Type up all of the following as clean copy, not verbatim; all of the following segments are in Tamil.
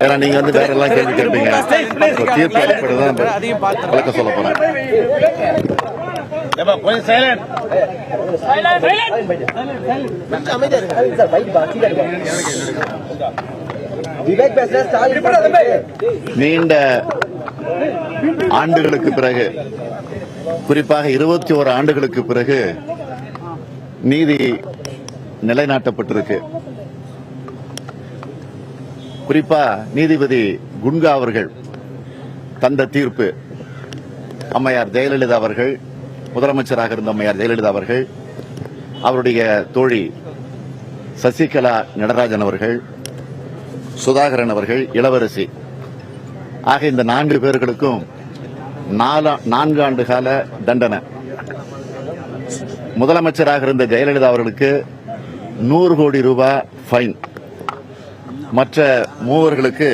ஏன்னா நீங்க வந்து வேற எல்லாம் கேள்வி கேட்பீங்க. தீர்ப்பு அடிப்படைதான் விளக்க சொல்ல போறேன். நீண்ட ஆண்டுகளுக்கு பிறகு, குறிப்பாக 21 ஆண்டுகளுக்கு பிறகு நீதி நிலைநாட்டப்பட்டிருக்கு. குறிப்பா நீதிபதி குன்கா அவர்கள் தந்த தீர்ப்பு, அம்மையார் ஜெயலலிதா அவர்கள், முதலமைச்சராக இருந்த அம்மையார் ஜெயலலிதா அவர்கள், அவருடைய தோழி சசிகலா நடராஜன் அவர்கள், சுதாகரன் அவர்கள், இளவரசி ஆக இந்த 4 பேர்களுக்கும் 4 ஆண்டு கால தண்டனை. முதலமைச்சராக இருந்த ஜெயலலிதா அவர்களுக்கு 100 கோடி ரூபாய் ஃபைன், மற்ற மூவர்களுக்கு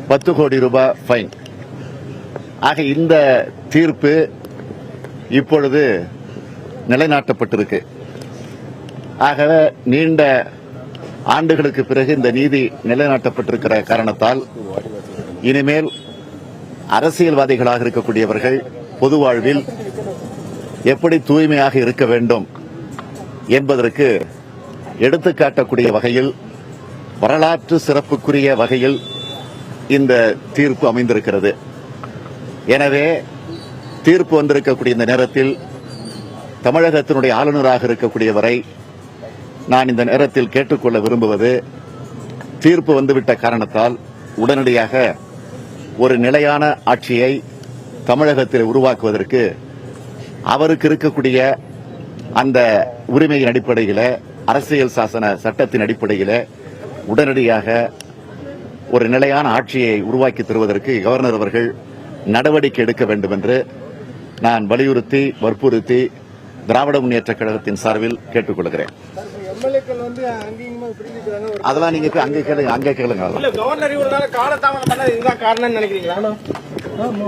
10 கோடி ரூபாய் ஃபைன். ஆக இந்த தீர்ப்பு இப்பொழுது நிலைநாட்டப்பட்டிருக்கு. ஆகவே நீண்ட ஆண்டுகளுக்கு பிறகு இந்த நீதி நிலைநாட்டப்பட்டிருக்கிற காரணத்தால் இனிமேல் அரசியல்வாதிகளாக இருக்கக்கூடியவர்கள் பொது வாழ்வில் எப்படி தூய்மையாக இருக்க வேண்டும் என்பதற்கு எடுத்துக்காட்டக்கூடிய வகையில், வரலாற்று சிறப்புக்குரிய வகையில் இந்த தீர்ப்பு அமைந்திருக்கிறது. எனவே தீர்ப்பு வந்திருக்கக்கூடிய இந்த நேரத்தில் தமிழகத்தினுடைய ஆளுநராக இருக்கக்கூடியவரை நான் இந்த நேரத்தில் கேட்டுக்கொள்ள விரும்புவது, தீர்ப்பு வந்துவிட்ட காரணத்தால் உடனடியாக ஒரு நிலையான ஆட்சியை தமிழகத்தில் உருவாக்குவதற்கு அவருக்கு இருக்கக்கூடிய அந்த உரிமையின் அடிப்படையில், அரசியல் சாசன சட்டத்தின் அடிப்படையில் உடனடியாக ஒரு நிலையான ஆட்சியை உருவாக்கி தருவதற்கு கவர்னர் அவர்கள் நடவடிக்கை எடுக்க வேண்டும் என்று நான் வலியுறுத்தி வற்புறுத்தி திராவிட முன்னேற்ற கழகத்தின் சார்பில் கேட்டுக்கொள்கிறேன். அதெல்லாம் நீங்க அங்கே கேளுங்க. கவர்னர் காலதாமதம் பண்ணது இதுதான் காரணம் நினைக்கிறீங்களா?